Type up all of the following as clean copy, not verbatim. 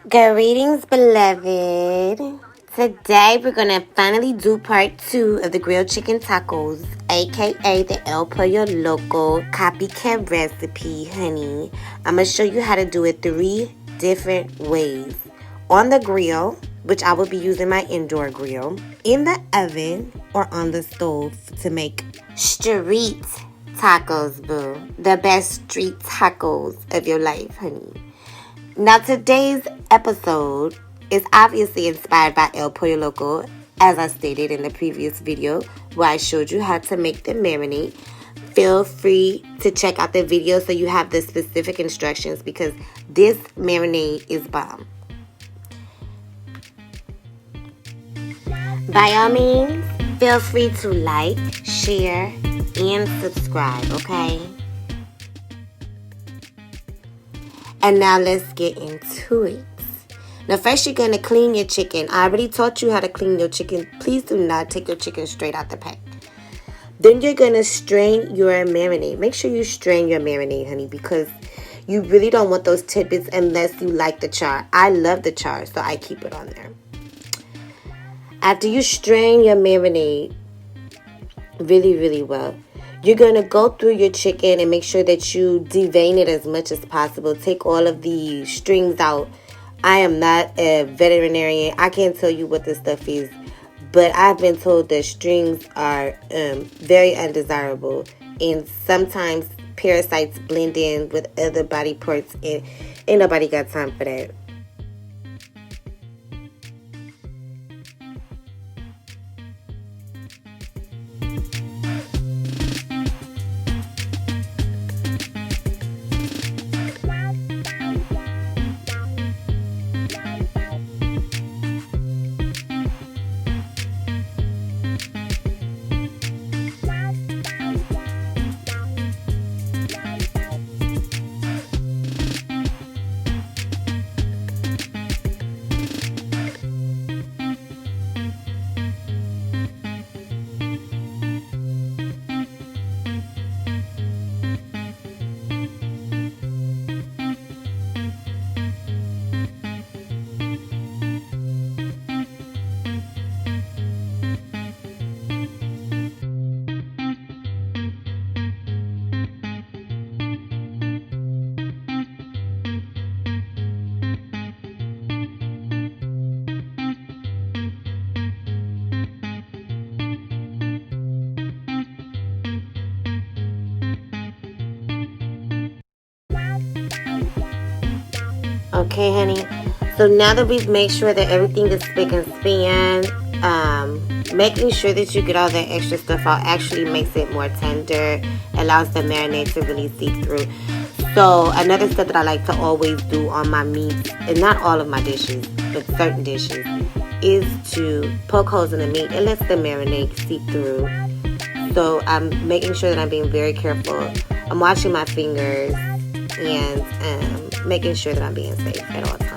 Greetings, beloved. Today we're gonna finally do part 2 of the grilled chicken tacos, aka the El Pollo Loco copycat recipe, honey. I'm gonna show you how to do it 3 different ways: on the grill, which I will be using my indoor grill, in the oven, or on the stove to make street tacos, boo. The best street tacos of your life, honey. Now, today's episode is obviously inspired by El Pollo Loco, as I stated in the previous video where I showed you how to make the marinade. Feel free to check out the video so you have the specific instructions because this marinade is bomb. By all means, feel free to like, share, and subscribe, okay? And now let's get into it. Now first you're going to clean your chicken. I already taught you how to clean your chicken. Please do not take your chicken straight out the pack. Then you're going to strain your marinade. Make sure you strain your marinade, honey, because you really don't want those tidbits unless you like the char. I love the char, so I keep it on there. After you strain your marinade really, really well, you're going to go through your chicken and make sure that you devein it as much as possible. Take all of the strings out. I am not a veterinarian. I can't tell you what this stuff is. But I've been told that strings are very undesirable. And sometimes parasites blend in with other body parts. And ain't nobody got time for that. Okay, honey. So now that we've made sure that everything is spick and span, making sure that you get all that extra stuff out actually makes it more tender, allows the marinade to really seep through. So another step that I like to always do on my meats, and not all of my dishes, but certain dishes, is to poke holes in the meat. It lets the marinade seep through. So I'm making sure that I'm being very careful. I'm watching my fingers and making sure that I'm being safe at all times.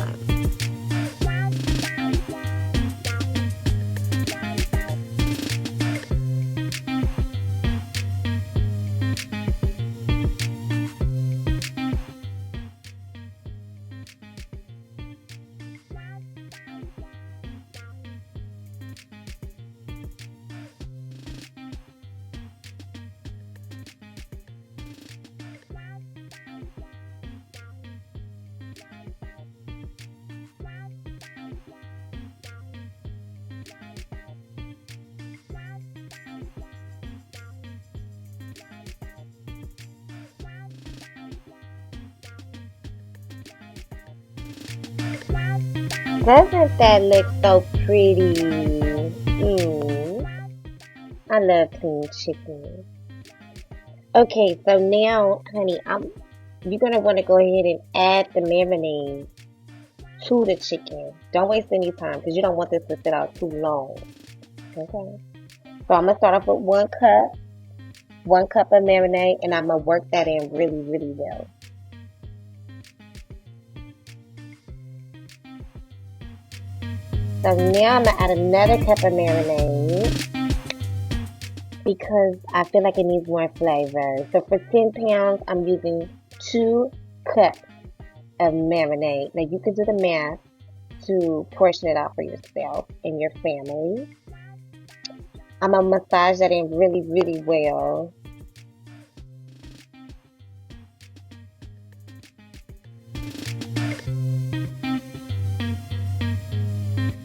Doesn't that look so pretty? I love clean chicken. Okay, so now, honey, you're gonna want to go ahead and add the marinade to the chicken. Don't waste any time because you don't want this to sit out too long. Okay. So I'm gonna start off with 1 cup of marinade, and I'm gonna work that in really, really well. So now I'm gonna add another cup of marinade because I feel like it needs more flavor. So for 10 pounds, I'm using 2 cups of marinade. Now you can do the math. to portion it out for yourself and your family. I'm going to massage that in really, really well.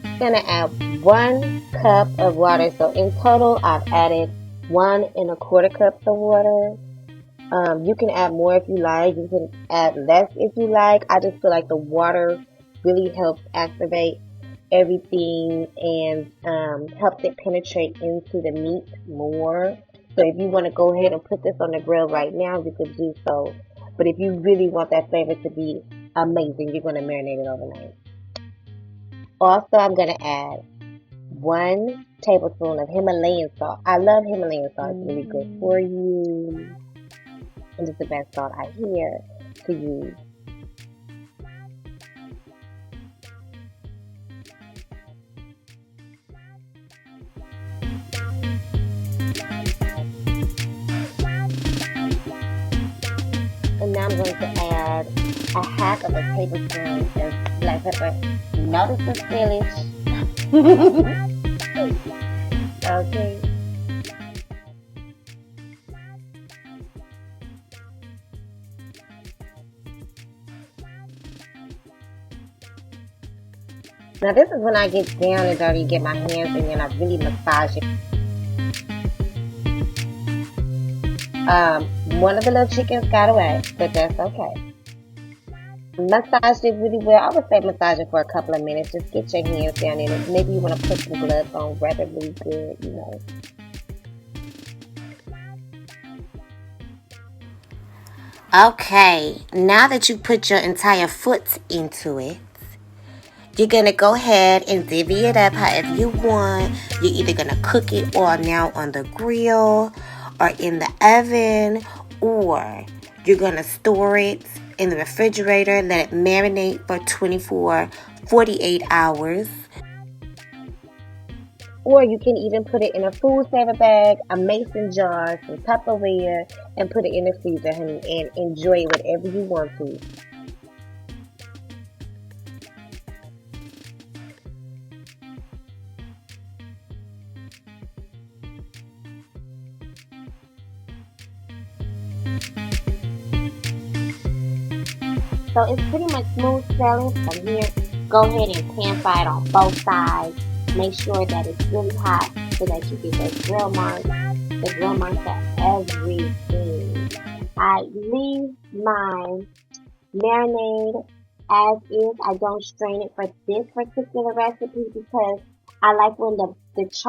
I'm going to add 1 cup of water. So in total, I've added 1¼ cups of water. You can add more if you like. You can add less if you like. I just feel like the water really helps activate everything and helps it penetrate into the meat more. So if you want to go ahead and put this on the grill right now, you could do so. But if you really want that flavor to be amazing, you're going to marinate it overnight. Also, I'm going to add 1 tablespoon of Himalayan salt. I love Himalayan salt. It's really good for you. And it's the best salt I hear to use. And now I'm going to add 1/2 of a tablespoon of black pepper. Notice the spillage. Okay. Now this is when I get down and dirty, get my hands in and I really massage it. One of the little chickens got away, but that's okay. Massage it really well. I would say massage it for a couple of minutes. Just get your hands down in it. Maybe you want to put some gloves on, wrap it really good, you know. Okay, now that you put your entire foot into it, you're going to go ahead and divvy it up however you want. You're either going to cook it all now on the grill or in the oven, or you're going to store it in the refrigerator, let it marinate for 48 hours. Or you can even put it in a food saver bag, a mason jar, some Tupperware, and put it in the freezer, honey, and enjoy it whatever you want to. So it's pretty much smooth sailing from here. Go ahead and pan fry it on both sides. Make sure that it's really hot so that you get the grill marks for everything. I leave my marinade as is. I don't strain it for this particular recipe because I like when the bits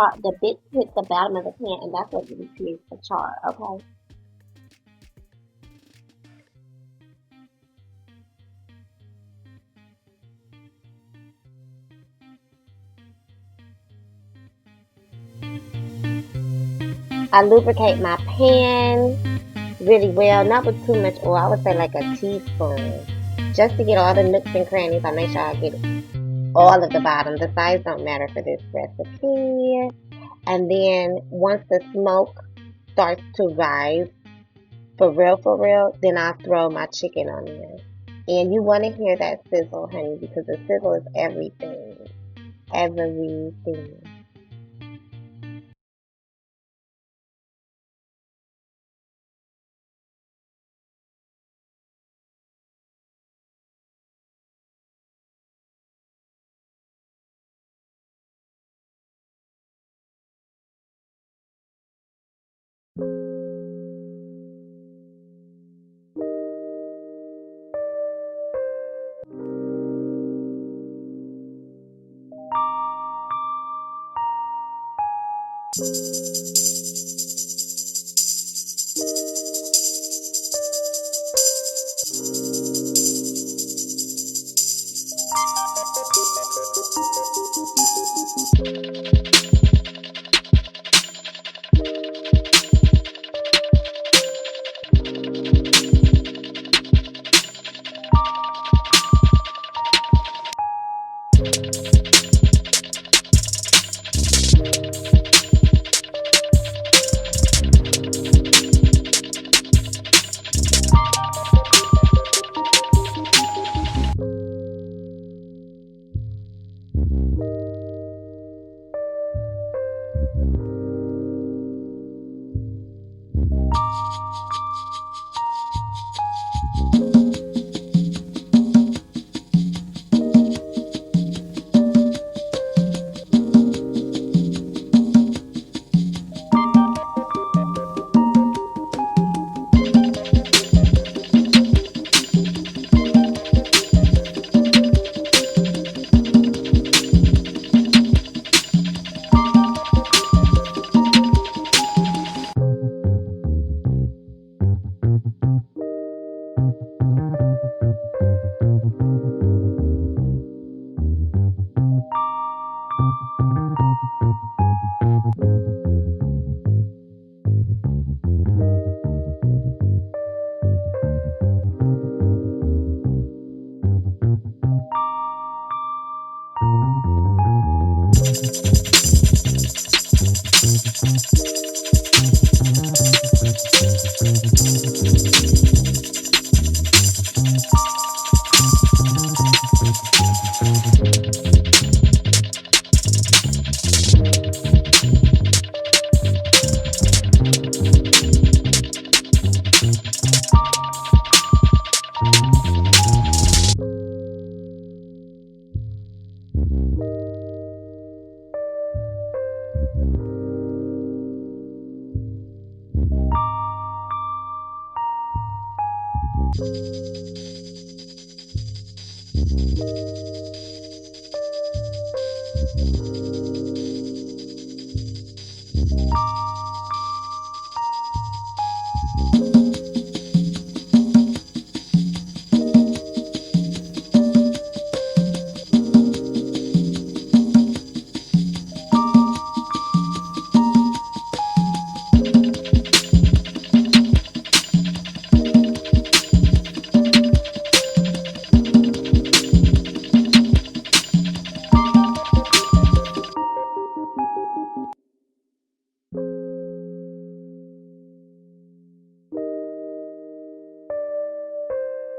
hit the bottom of the pan, and that's what really creates the char, okay? I lubricate my pan really well, not with too much oil. I would say like a teaspoon, just to get all the nooks and crannies. I make sure I get all of the bottom. The size don't matter for this recipe. And then once the smoke starts to rise, for real, then I throw my chicken on there. And you want to hear that sizzle, honey, because the sizzle is everything. Everything.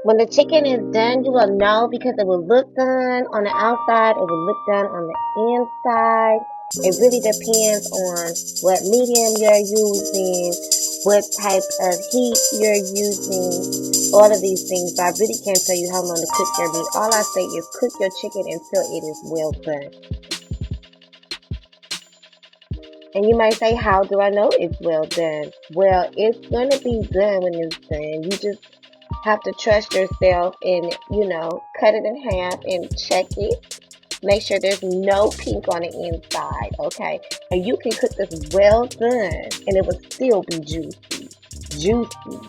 When the chicken is done, you will know because it will look done on the outside, it will look done on the inside. It really depends on what medium you're using, what type of heat you're using, all of these things. But I really can't tell you how long to cook your meat. All I say is cook your chicken until it is well done. And you might say, how do I know it's well done? Well, it's going to be done when it's done. You just have to trust yourself and, cut it in half and check it. Make sure there's no pink on the inside, okay? And you can cook this well done and it will still be juicy. Juicy.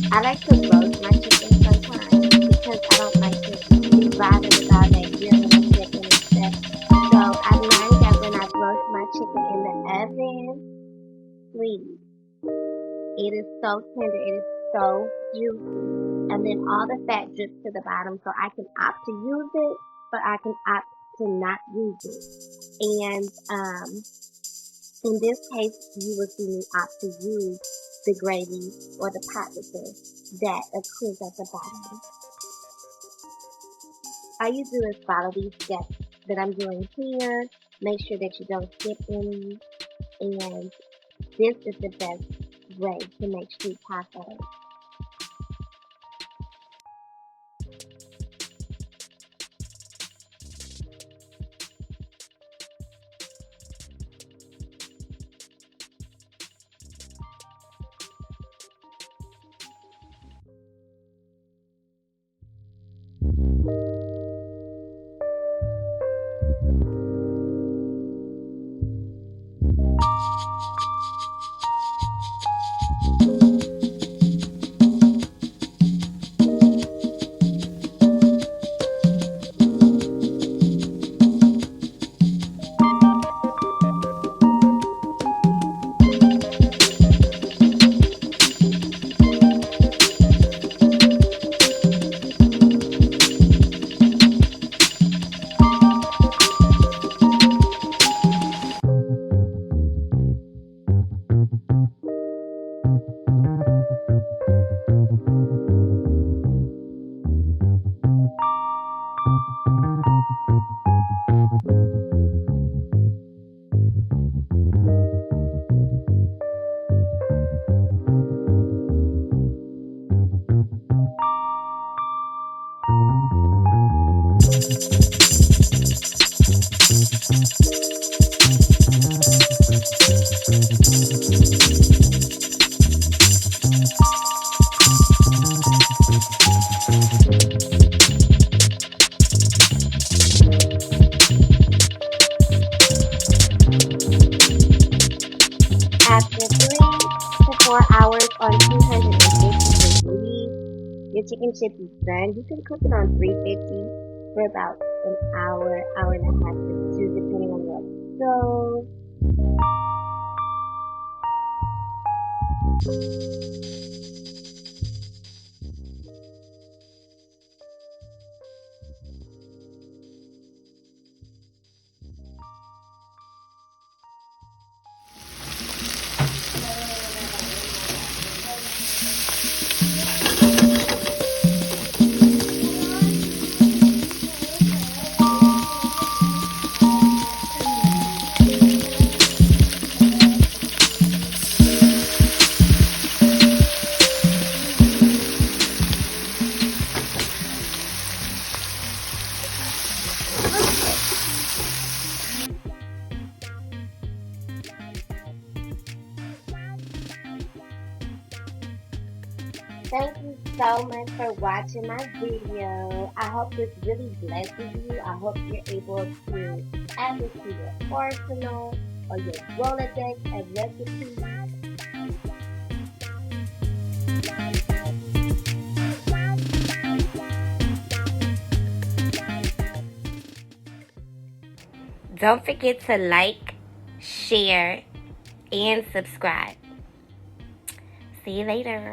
I like to roast my chicken sometimes because I don't like to be bothered with all that grilling and cooking and stuff. So I've learned that when I roast my chicken in the oven, please, it is so tender, it is so juicy, and then all the fat drips to the bottom. So I can opt to use it, or I can opt to not use it. And in this case, you will see me opt to use the gravy or the pot liquor that occurs at the bottom. All you do is follow these steps that I'm doing here, Make sure that you don't skip any. And this is the best way to make street tacos. After 3 to 4 hours on 250 degrees, your chicken should be done. You can cook it on 350 for about an hour, hour and a half to 2, depending on your stove. Thank you so much for watching my video. I hope this really blesses you. I hope you're able to add this to your arsenal or your Rolodex of recipes. Don't forget to like, share, and subscribe. See you later.